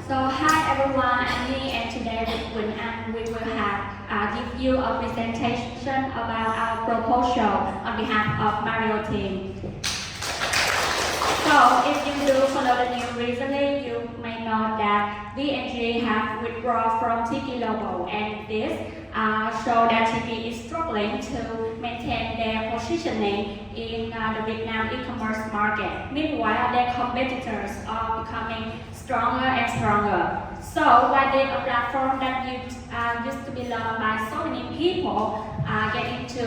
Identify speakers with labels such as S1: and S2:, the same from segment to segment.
S1: So hi everyone, I'm Lee and today we will give you a presentation about our proposal on behalf of Mario team. So if you do follow the news recently, you may know that VNG have withdrawn from Tiki logo, and this show that Tiki is struggling to maintain their positioning in the Vietnam e-commerce market. Meanwhile, their competitors are becoming stronger and stronger. So why did a platform that used to be loved by so many people get into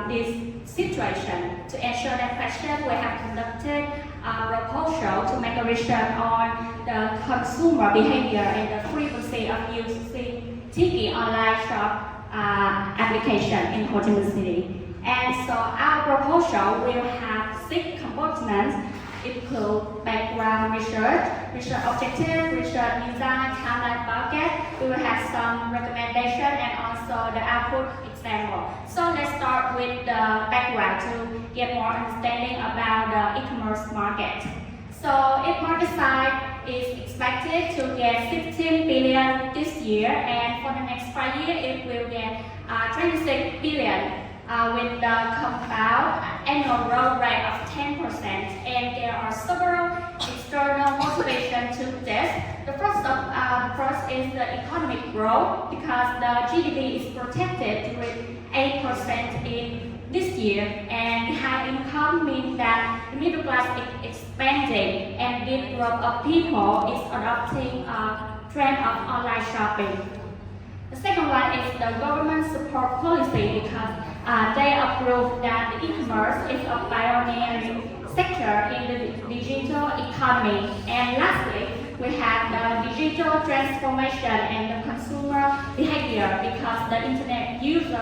S1: this situation? To answer that question, we have conducted a proposal to make a research on the consumer behavior and the frequency of using Tiki online shop application in Ho Chi Minh City. And so our proposal will have 6 components. Include background research objective, research design, timeline bucket. We will have some recommendation and also the output example. So let's start with the background to get more understanding about the e-commerce market. So e-market size is expected to get 16 billion this year, and for the next 5 years it will get 26 billion. With the compound annual growth rate of 10%, and there are several external motivations to this. The first is the economic growth, because the GDP is projected to reach 8% in this year, and high income means that the middle class is expanding, and this group of people is adopting a trend of online shopping. The second one is the government support policy, because they approve that the e-commerce is a pioneering sector in the digital economy. And lastly, we have the digital transformation and the consumer behavior, because the internet users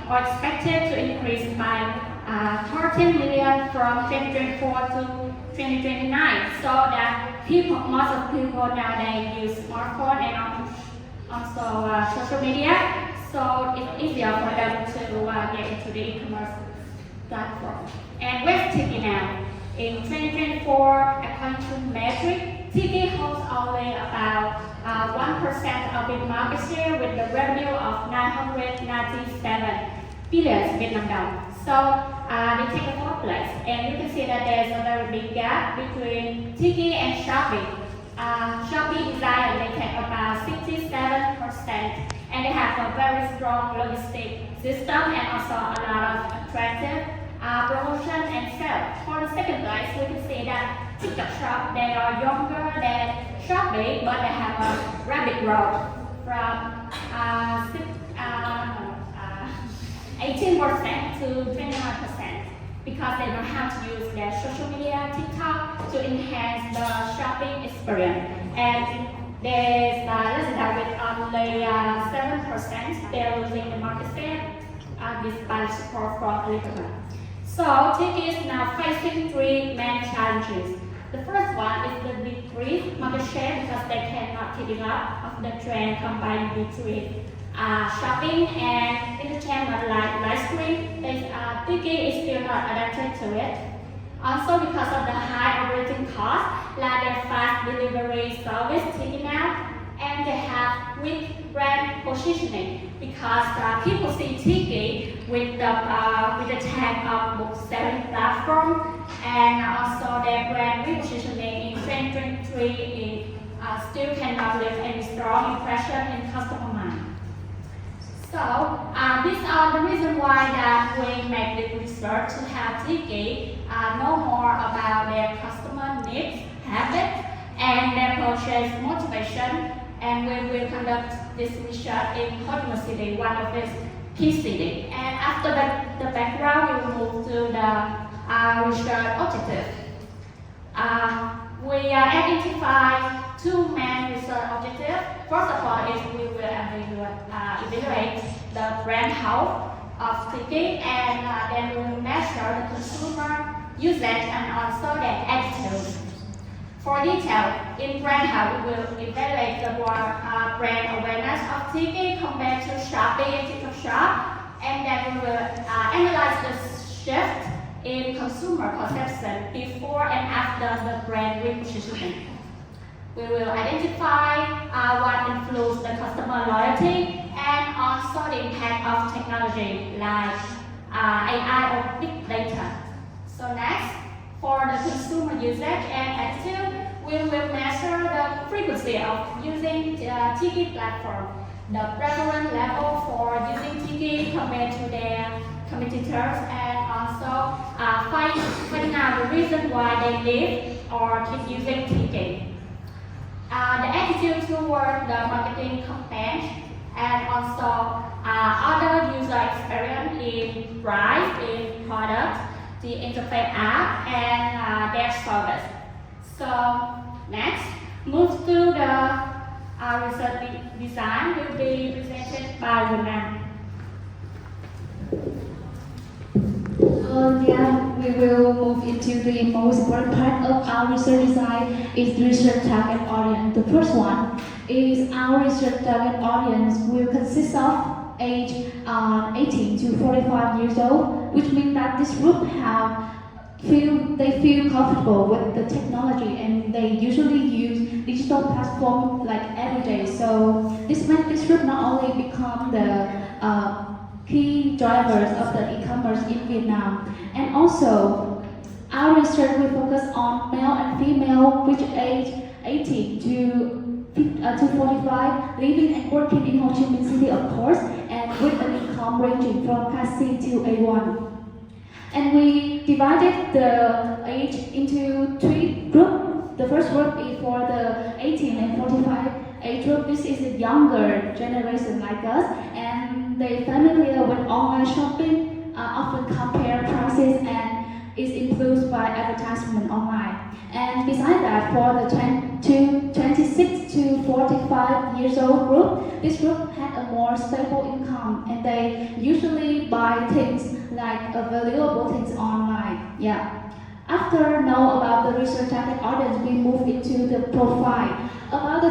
S1: are expected to increase by 13 million from 2024 to 2029. So that most of people nowadays use smartphone and also social media. So it's easier for them to get into the e-commerce platform. And where's Tiki now? In 2024, according to metric, Tiki holds only about 1% of its market share with the revenue of 997 billion Vietnam dong. So they take the 4th place, and you can see that there's a very big gap between Tiki and Shopee. Shopee Desire, they take about 67%. And they have a very strong logistic system and also a lot of attractive promotion and sale. For the second place, we can see that TikTok shop, they are younger than Shopee, but they have a rapid growth from 18% to 29%, because they know how to use their social media, TikTok, to enhance the shopping experience. And there's Lazada with only 7%. They're losing the market share despite support from Alibaba. So Tiki is now facing 3 main challenges. The first one is the decreased market share, because they cannot keep up of the trend combined between shopping and entertainment like live stream. Tiki is still not adapted to it. Also, because of the high operating cost, like their fast delivery service, Tiki now, and they have weak brand positioning, because people see Tiki with the tag of book selling platform, and also their brand repositioning in 2023 still cannot leave any strong impression in customer mind. So these are the reasons why that we make this research to have Tiki know more about their customer needs, habits, and their purchase motivation. And we will conduct this research in Ho Chi Minh City, one of its key cities. And after the background, we will move to the research objective. We identify 2 main research objectives. First of all, is we will evaluate the brand health of Tiki, and then we will measure the consumer usage and also their attitude. For detail, in brand health, we will evaluate the brand awareness of Tiki compared to Shopee and TikTok Shop, and then we will analyze the shift in consumer perception before and after the brand repositioning. We will identify security, and also the impact of technology like AI or big data. So next, for the consumer usage and attitude, we will measure the frequency of using the Tiki platform, the prevalence level for using Tiki compared to their competitors, and also finding out the reason why they leave or keep using Tiki. The attitude toward the marketing campaign and also other user experience in price, in product, the interface app, and their service. So next, move to the research design will be presented by Luna.
S2: Yeah, we will move into the most important part of our research design is the research target audience. The first one is our research target audience will consist of age 18 to 45 years old, which means that this group they feel comfortable with the technology and they usually use digital platform like every day. So this meant this group not only become the key drivers of the e-commerce in Vietnam, and also our research will focus on male and female which age 18 to 45, living and working in Ho Chi Minh City, of course, and with an income ranging from Class C to A1. And we divided the age into three groups. The first group is for the 18 and 45 age group. This is a younger generation like us, and they familiar with online shopping, often compare prices and is influenced by advertisement online. And besides that, for the 26 to 45 years old group, this group had a more stable income and they usually buy things like valuable things online. Yeah. After know about the research target audience, we move into the profile. About the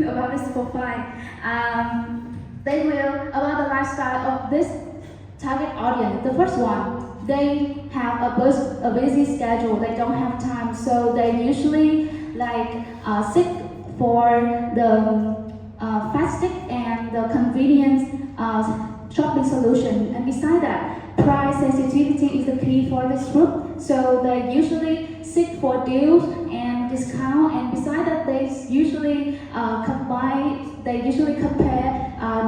S2: about this profile, they will about the lifestyle of this target audience. The first one, they have a busy schedule. They don't have time, so they usually seek for the fast and the convenience shopping solution. And besides that, price sensitivity is the key for this group. So they usually seek for deals and discount. And besides that, they usually compare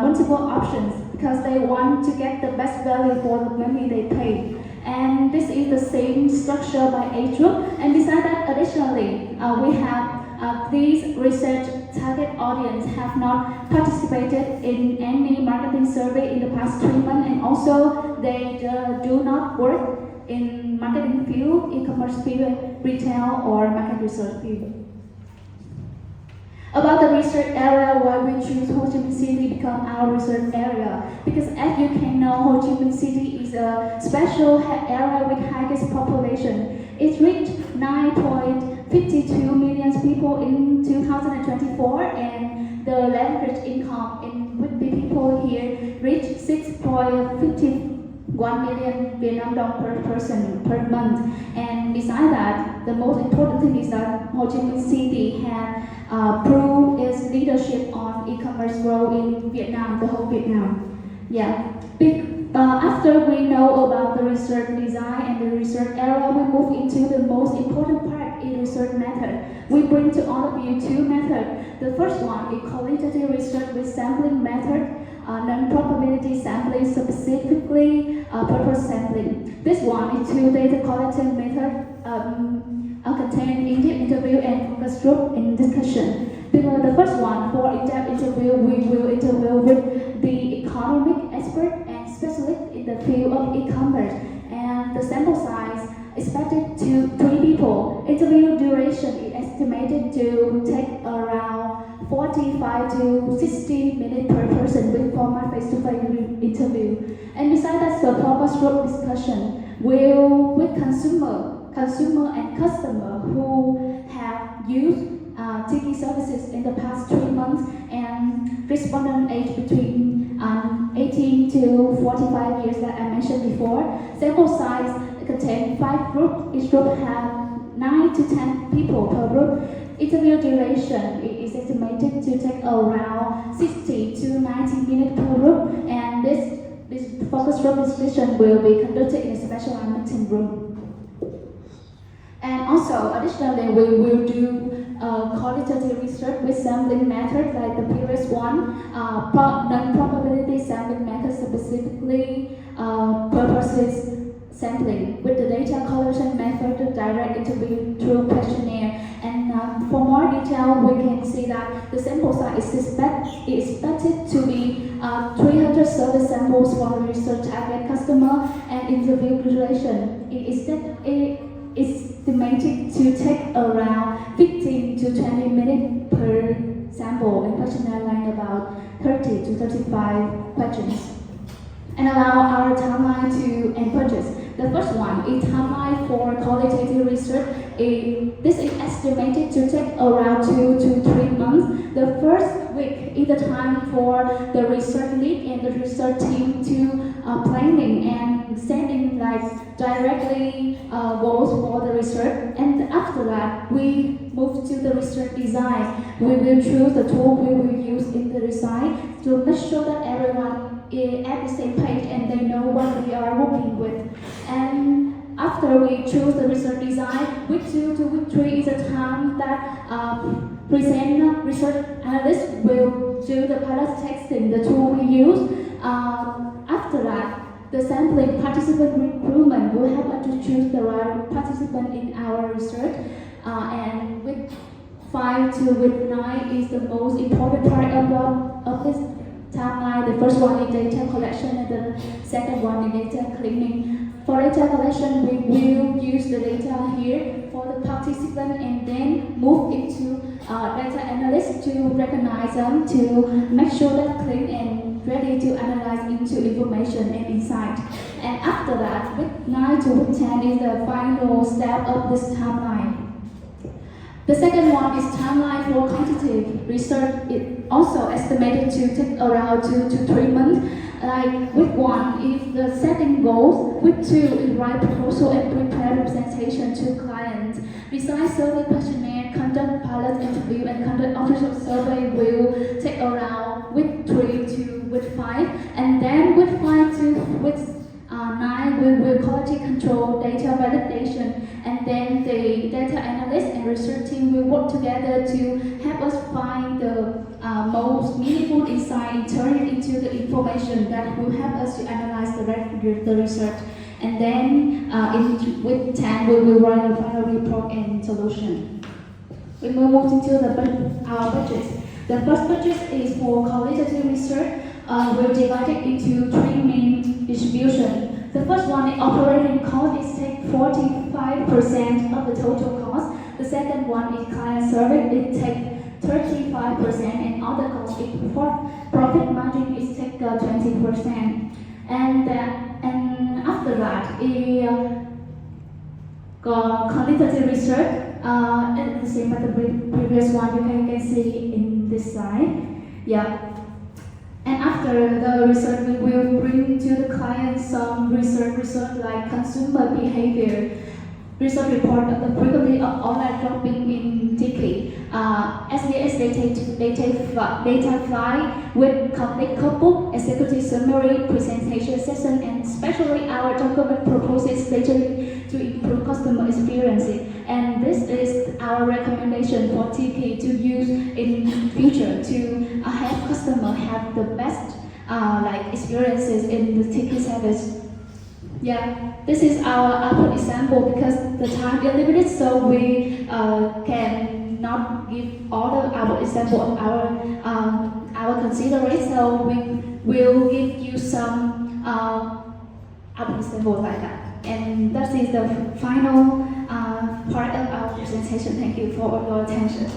S2: multiple options because they want to get the best value for the money they pay. And this is the same structure by age group. And besides that, additionally, we have these research target audience have not participated in any marketing survey in the past 3 months, and also they do not work in marketing field, e-commerce field, retail, or market research field. About the research area, why we choose Ho Chi Minh City become our research area. Because as you can know, Ho Chi Minh City is a special area with highest population. It reached 9.52 million people in 2024, and the average income with the people here reached 6.51 million Vietnam dong per person per month. And besides that, the most important thing is that Ho Chi Minh City had proved its leadership on e-commerce growth in Vietnam, the whole Vietnam. Yeah. After we know about the research design and the research area, we move into the most important part in research method. We bring to all of you two methods. The first one is qualitative research with sampling method, non-probability sampling, specifically purpose sampling. This one is two data collecting method, contain in-depth interview and focus group in discussion. Because the first one, for in-depth interview, we will interview with the economic expert and specialist in the field of e-commerce. And the sample size expected to 3 people. Interview duration is estimated to take around 45 to 60 minutes per person with formal face-to-face interview. And besides that, the focus group discussion will with consumer and customer who have used Tiki services in the past 3 months, and respondent age between 18 to 45 years that I mentioned before. Sample size contains 5 groups. Each group have 9 to 10 people per group. Interview duration is estimated to take around 60 first session will be conducted in a specialized meeting room. And also, additionally, we will do qualitative research with sampling method like the previous one, non-probability sampling method specifically purposes sampling with the data collection method to direct interview through questionnaire. And for more detail, we can see that the sample size is expected to be 300 service samples for the research target customer, and interview duration is estimated to take around 15 to 20 minutes per sample, and questionnaire length about 30 to 35 questions. And allow our timeline to end purchase. The first one is timeline for qualitative research. This is estimated to take around 2 to 3 months. The first week is the time for the research lead and the research team to planning and setting like directly goals for the research. And after that, we move to the research design. We will choose the tool we will use in the design to make sure that everyone is at the same page and they know what we are working with. And after we choose the research design, week 2 to week 3 is a time that present research analysts will do the pilot testing, the tool we use. After that, the sampling participant recruitment will help us to choose the right participant in our research. And week 5 to week 9 is the most important part of this timeline. The first one is data collection and the second one is data cleaning. For data collection, we will use the data here for the participant and then move into data analysts to recognize them, to make sure that clean and ready to analyze into information and insight. And after that, week 9 to week 10 is the final step of this timeline. The second one is timeline for quantitative research. It also estimated to take around 2 to 3 months. Like week 1 is the setting goals. Week 2 is write proposal and prepare representation to clients. Design survey questionnaire, conduct pilot interview, and conduct official survey will take around week 3 to week 5. And then week 5 to week 9 we will quality control, data validation, and then the data analyst and research team will work together to help us find the most meaningful insight and turn it into the information that will help us to analyze the research. And then in week 10 we will write a final report and solution. We will move into our budgets. The first budget is for qualitative research. We'll divide it into 3 main distributions. The first one is operating cost. It takes 45% of the total cost. The second one is client service. It takes 35%, and other costs, profit margin is take 20%. And after that, qualitative research. And the same as the previous one, you can see in this slide. Yeah. And after the research, we will bring to the client some research like consumer behavior, research report of the frequency of online shopping in Tiki, SDS data file with complete cookbook, executive summary, presentation session, and especially our document proposes especially to improve customer experience. And this is our recommendation for Tiki to use in future to help customers have the best experiences in the Tiki service. Yeah, this is our output example because the time is limited, so we cannot give all the output example of our consideration. So we will give you some output example like that. And that is the final part of our presentation. Thank you for your attention.